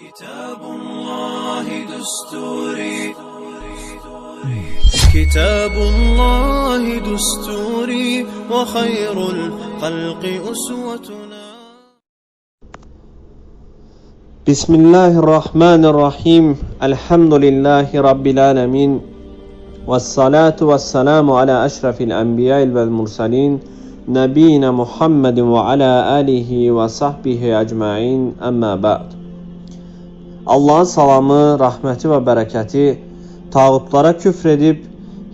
كتاب الله دستوري كتاب الله دستوري وخير الخلق أسوتنا. بسم الله الرحمن الرحيم. الحمد لله رب العالمين والصلاة والسلام على أشرف الأنبياء والمرسلين نبينا محمد وعلى آله وصحبه أجمعين. أما بعد. Allah'ın salamı, rahməti və bərəkəti tağutlara küfr edib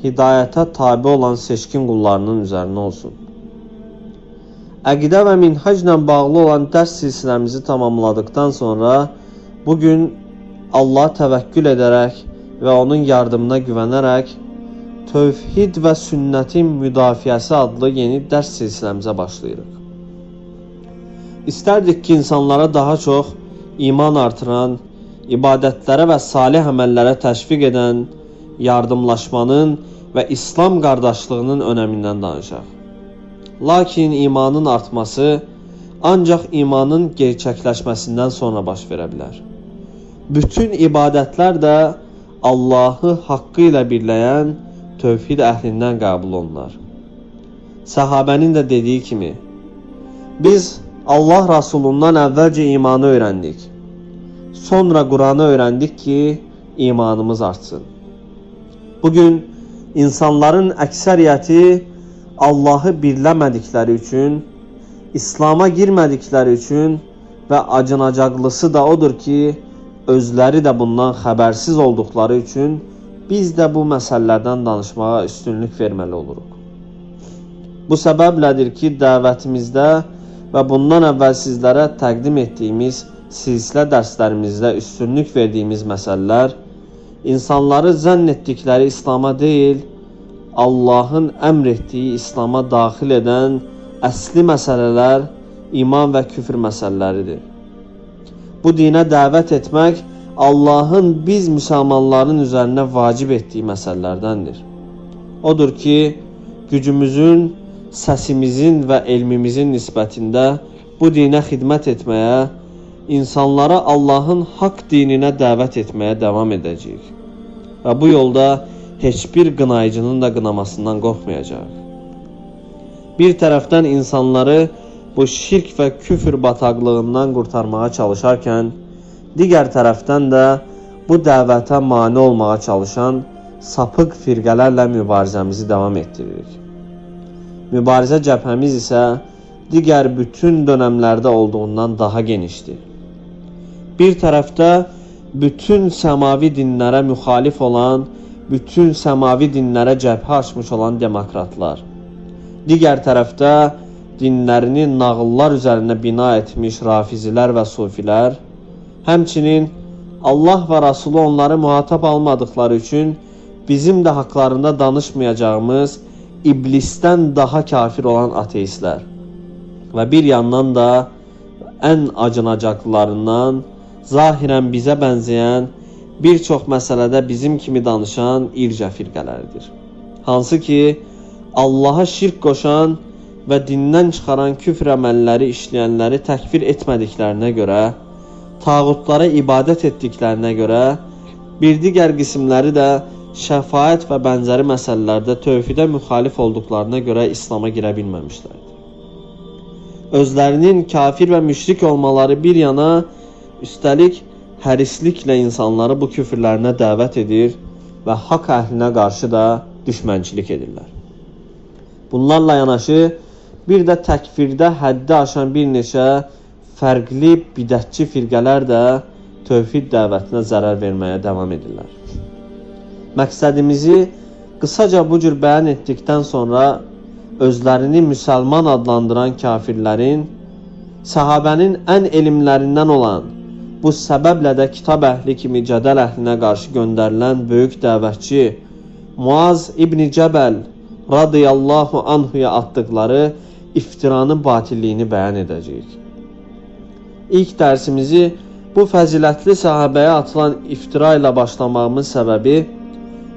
hidayətə tabi olan seçkin qullarının üzərinə olsun. Əqidə və minhacla bağlı olan dərs silsiləmizi tamamladıktan sonra bugün Allah'a təvəkkül edərək və onun yardımına güvənərək Tövhid və Sünnətin Müdafiəsi adlı yeni dərs silsiləmizə başlayırıq. İstərdik ki, insanlara daha çox iman artıran, ibadətlərə və salih əməllərə təşviq edən, yardımlaşmanın və İslam qardaşlığının önəmindən danışaq. Lakin imanın artması ancaq imanın gerçəkləşməsindən sonra baş verə bilər. Bütün ibadətlər də Allahı haqqı ilə birləyən tövhid əhlindən qəbul olunur. Səhabənin də dediyi kimi, biz Allah Rasulundan əvvəlcə imanı öyrəndik. Sonra Qur'anı öyrəndik ki, imanımız artsın. Bugün insanların əksəriyyəti Allahı birləmədikləri üçün, İslam'a girmədikləri üçün və acınacaqlısı da odur ki, özləri də bundan xəbərsiz olduqları üçün biz də bu məsələlərdən danışmağa üstünlük verməli oluruq. Bu səbəblədir ki, dəvətimizdə və bundan əvvəl sizlərə təqdim etdiyimiz silsilə dərslərimizdə üstünlük verdiyimiz məsələlər, insanları zənn etdikləri İslam'a deyil, Allahın əmr etdiyi İslam'a daxil edən əsli məsələlər iman və küfr məsələləridir. Bu dinə dəvət etmək Allahın biz müsəlmanların üzərinə vacib etdiyi məsələlərdəndir. Odur ki, gücümüzün, səsimizin və elmimizin nisbətində bu dinə xidmət etməyə, insanlara Allahın haqq dininə dəvət etməyə davam edəcəyik. Və bu yolda heç bir qınayıcının da qınamasından qorxmayacaq. Bir tərəfdən insanları bu şirk və küfür bataqlığından qurtarmağa çalışarkən, digər tərəfdən də bu dəvətə mane olmağa çalışan sapıq firqələrlə mübarizəmizi davam etdiririk. Mübarizə cəbhəmiz isə digər bütün dönəmlərdə olduğundan daha genişdir. Bir tərəfdə bütün səmavi dinlərə müxalif olan, bütün səmavi dinlərə cəbhə açmış olan demokratlar, digər tərəfdə dinlərini nağıllar üzərinə bina etmiş rafizilər və sufilər, həmçinin Allah və Rasulü onları muhatap almadıkları üçün bizim də haqlarında danışmayacağımız iblisdən daha kafir olan ateistlər və bir yandan da ən acınacaqlarından zahirən bizə bənzəyən bir çox məsələdə bizim kimi danışan ircə firqələridir. Hansı ki, Allaha şirk qoşan və dindən çıxaran küfr əməlləri işləyənləri təkfir etmədiklərinə görə, tağutlara ibadət etdiklərinə görə, bir digər qismləri də şəfaət və bənzəri məsələlərdə tövhidə müxalif olduqlarına görə İslam'a girə bilməmişlərdir. Özlərinin kafir və müşrik olmaları bir yana, üstəlik hərisliklə insanları bu küfürlərinə dəvət edir və haqq əhlinə qarşı da düşmənçilik edirlər. Bunlarla yanaşı, bir də təkfirdə həddi aşan bir neçə fərqli bidətçi firqələr də tövhid dəvətinə zərər verməyə davam edirlər. Məqsədimizi qısaca bu cür bəyan etdikdən sonra özlərini müsəlman adlandıran kafirlərin, səhabənin ən elmlərindən olan, bu səbəblə də kitab əhli kimi cədəl əhlinə qarşı göndərilən böyük dəvətçi Muaz İbn Cəbəl radiyallahu anhuya atdıqları iftiranın batilliyini bəyan edəcəyik. İlk dərsimizi bu fəzilətli səhabəyə atılan iftira ilə başlamağımın səbəbi,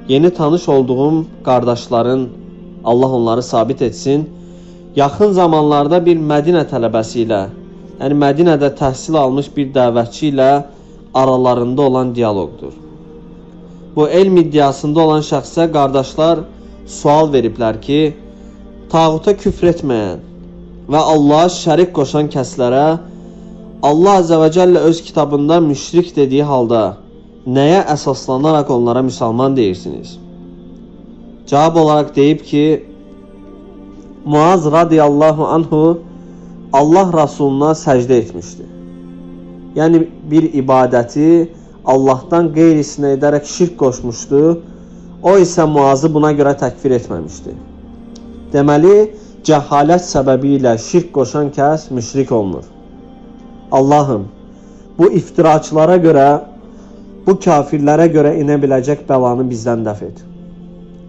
yeni tanış olduğum qardaşların, Allah onları sabit etsin, yaxın zamanlarda bir Mədinə tələbəsi ilə, yəni Mədinədə təhsil almış bir dəvətçi ilə aralarında olan diyaloqdur. Bu elm iddiasında olan şəxsə qardaşlar sual veriblər ki, tağuta küfr etməyən və Allaha şərik qoşan kəslərə Allah Azze və Cəllə öz kitabında müşrik dediyi halda nəyə əsaslanaraq onlara müsəlman deyirsiniz? Cavab olaraq deyib ki, Muaz radiyallahu anhu Allah Rasuluna səcdə etmişdi. Yəni bir ibadəti Allahdan qeyrisinə edərək şirk qoşmuşdu. O isə Muazı buna görə təkfir etməmişdi. Deməli, cəhalət səbəbi ilə şirk qoşan kəs müşrik olmur. Allahım, bu iftiraçılara görə, bu kafirlərə görə inə biləcək bəlanı bizdən dəf et.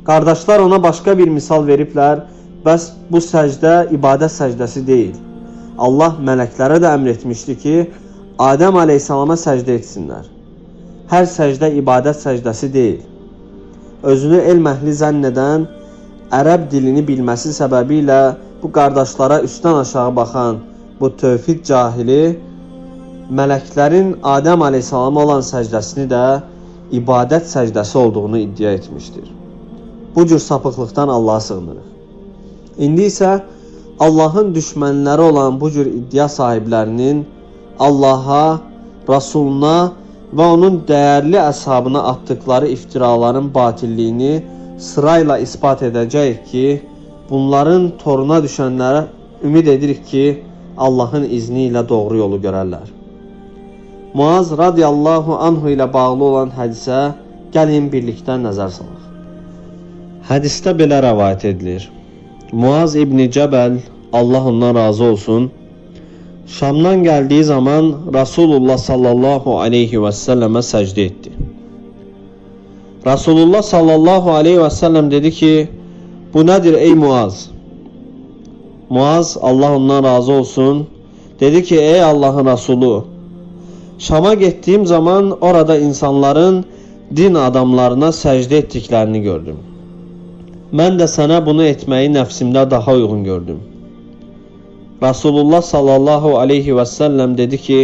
Qardaşlar ona başqa bir misal veriblər, bəs bu səcdə ibadət səcdəsi deyil. Allah mələklərə də əmr etmişdi ki, Adəm aleyhissalama səcdə etsinlər. Hər səcdə ibadət səcdəsi deyil. Özünü elm əhli zənn edən, ərəb dilini bilməsi səbəbi ilə bu qardaşlara üstdən aşağı baxan bu tövhid cahili, mələklərin Adəm aleyhissalama olan səcdəsini də ibadət səcdəsi olduğunu iddia etmişdir. Bu cür sapıqlıqdan Allaha sığınırıq. İndi isə Allahın düşmənləri olan bu cür iddia sahiblərinin Allaha, Rasuluna və onun dəyərli əshabına atdıqları iftiraların batilliyini sırayla ispat edəcəyik ki, bunların toruna düşənlərə ümid edirik ki, Allahın izni ilə doğru yolu görərlər. Muaz radiyallahu anhu ilə bağlı olan hədisə gəlin birlikdə nəzər salaq. Hədisdə belə rəvayət edilir. Muaz İbni Cəbəl, Allah ondan razı olsun, Şamdan gəldiyi zaman Rasulullah sallallahu aleyhi və səlləmə səcdə etdi. Rasulullah sallallahu aleyhi və səlləm dedi ki, bu nədir ey Muaz? Muaz, Allah ondan razı olsun, dedi ki, ey Allahın Rasulü, Şam'a getdiyim zaman orada insanların din adamlarına səcdə etdiklərini gördüm. Mən də sənə bunu etməyi nəfsimdə daha uyğun gördüm. Rasulullah sallallahu aleyhi və səlləm dedi ki,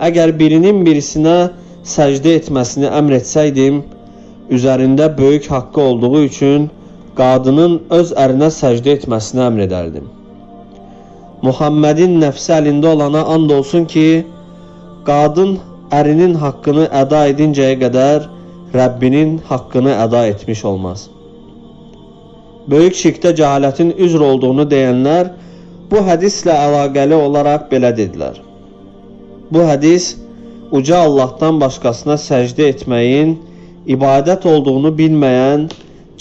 əgər birinin birisinə səcdə etməsini əmr etsəydim, üzərində böyük haqqı olduğu üçün qadının öz ərinə səcdə etməsini əmr edərdim. Muhammedin nəfsi əlində olana and olsun ki, qadın ərinin haqqını əda edincəyə qədər Rəbbinin haqqını əda etmiş olmaz. Böyük şirkdə cəhalətin üzr olduğunu deyənlər bu hədislə əlaqəli olaraq belə dedilər. Bu hədis uca Allahdan başqasına səcdə etməyin ibadət olduğunu bilməyən,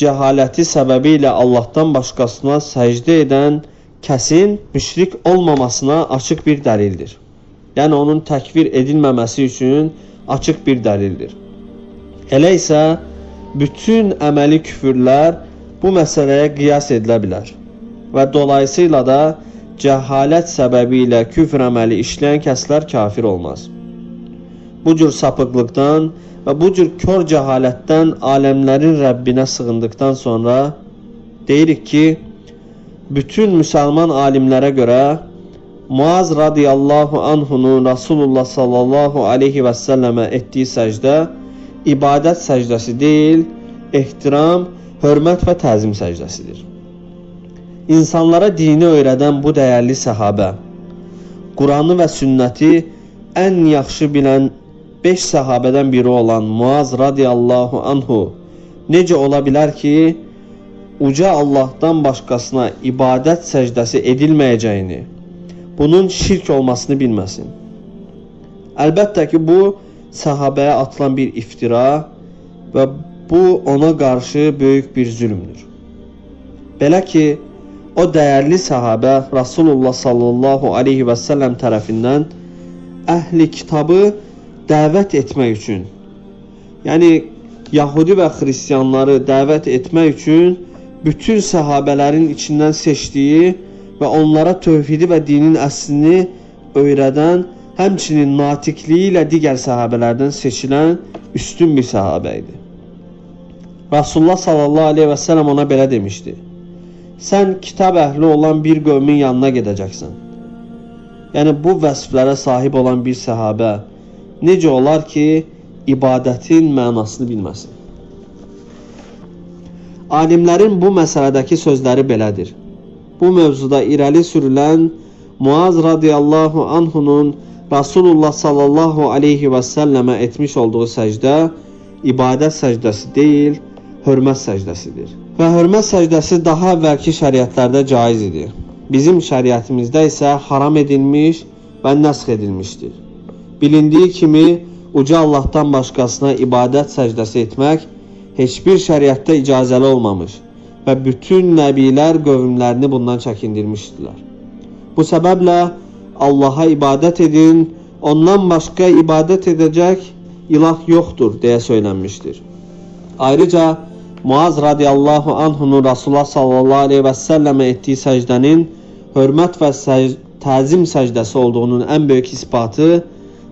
cəhaləti səbəbi ilə Allahdan başqasına səcdə edən kəsin müşrik olmamasına açıq bir dəlildir. Yəni onun təkfir edilməməsi üçün açıq bir dəlildir. Elə isə bütün əməli küfürlər bu məsələyə qiyas edilə bilər və dolayısıyla da cəhalət səbəbi ilə küfr əməli işləyən kəslər kafir olmaz. Bu cür sapıqlıqdan və bu cür kör cəhalətdən aləmlərin Rəbbinə sığındıqdan sonra deyirik ki, bütün müsəlman alimlərə görə Muaz radiyallahu anhunun Rasulullah sallallahu aleyhi və səlləmə etdiyi səcdə ibadət səcdəsi deyil, ehtiram, hörmət və təzim səcdəsidir. İnsanlara dini öyrədən bu dəyərli səhabə, Quranı və sünnəti ən yaxşı bilən 5 səhabədən biri olan Muaz radiyallahu anhu necə ola bilər ki, uca Allahdan başqasına ibadət səcdəsi edilməyəcəyini, bunun şirk olmasını bilməsin. Əlbəttə ki, bu səhabəyə atılan bir iftira və bu ona qarşı böyük bir zülmdür. Belə ki, o dəyərli səhabə Rasulullah sallallahu aleyhi və səlləm tərəfindən əhli kitabı dəvət etmək üçün, yəni Yahudi və Xristiyanları dəvət etmək üçün bütün səhabələrin içindən seçdiyi və onlara tövhidi və dinin əslini öyrədən, həmçinin natiqliyi ilə digər səhabələrdən seçilən üstün bir səhabə idi. Rasulullah sallallahu aleyhi və səlləm ona belə demişdi: sən kitab əhli olan bir qövmin yanına gedəcəksən. Yəni bu vəsflərə sahib olan bir səhabə necə olar ki, ibadətin mənasını bilməsin? Alimlərin bu məsələdəki sözləri belədir. Bu mövzuda irəli sürülən Muaz radiyallahu anhunun Rasulullah sallallahu aleyhi və səlləmə etmiş olduğu səcdə ibadət səcdəsi deyil, hörmət səcdəsidir. Və hörmət səcdəsi daha əvvəlki şəriətlərdə caiz idi. Bizim şəriətimizdə isə haram edilmiş və nəsx edilmişdir. Bilindiyi kimi, uca Allahdan başqasına ibadət səcdəsi etmək heç bir şəriətdə icazəli olmamış və bütün nəbilər qövmlərini bundan çəkindirmişdilər. Bu səbəblə Allaha ibadət edin, ondan başqa ibadət edəcək ilah yoxdur deyə söylənmişdir. Ayrıca Muaz radiyallahu anhunun Rasulullah sallallahu aleyhi və səlləmə etdiyi səcdənin hörmət və təzim səcdəsi olduğunun ən böyük isbatı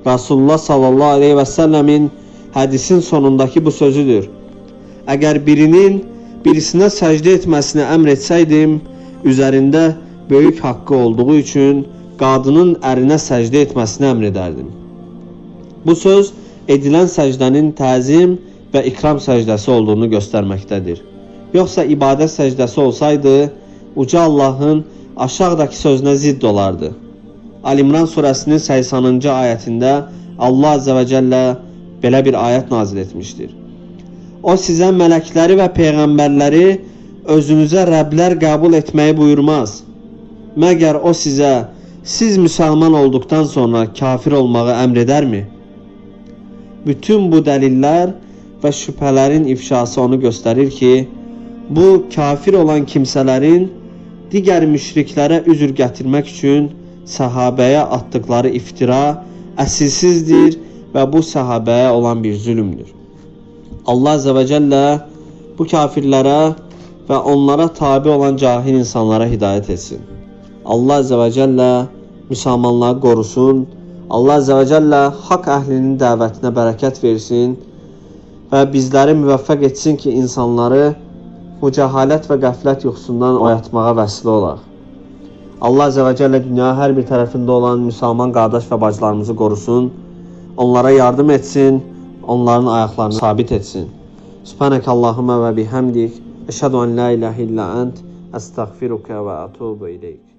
Rasulullah sallallahu aleyhi və səlləmin hədisin sonundakı bu sözüdür. Əgər birinin birisinə səcdə etməsini əmr etsəydim, üzərində böyük haqqı olduğu üçün qadının ərinə səcdə etməsini əmr edərdim. Bu söz edilən səcdənin təzim və ikram səcdəsi olduğunu göstərməkdədir. Yoxsa ibadət səcdəsi olsaydı, uca Allahın aşağıdakı sözünə zidd olardı. Ali-İmran surəsinin 80-cı ayətində Allah Azze və Cəllə belə bir ayət nazil etmişdir. O sizə mələkləri və peyğəmbərləri özünüzə Rəblər qəbul etməyi buyurmaz. Məgər o sizə, siz müsəlman olduqdan sonra kafir olmağı əmr edərmi? Bütün bu dəlillər və şübhələrin ifşası onu göstərir ki, bu kafir olan kimsələrin digər müşriklərə üzr gətirmək üçün səhabəyə atdıqları iftira əsilsizdir və bu səhabəyə olan bir zülümdür. Allah Azze və Cəllə bu kafirlərə və onlara tabi olan cahil insanlara hidayət etsin. Allah Azze və Cəllə müsəlmanları qorusun. Allah Azze və Cəllə haqq əhlinin dəvətinə bərəkət versin və bizləri müvəffəq etsin ki, insanları bu cəhalət və qəflət yuxusundan oyatmağa vəsilə olaq. Allah Azze və Cəllə dünya hər bir tərəfində olan müsəlman qardaş və bacılarımızı qorusun, onlara yardım etsin, onların ayaqlarını sabit etsin. Subhanəkə Allahümə və bihamdik, əşhədu ən la iləhə illə ənt, əstəğfiruka və ətubu ileyk.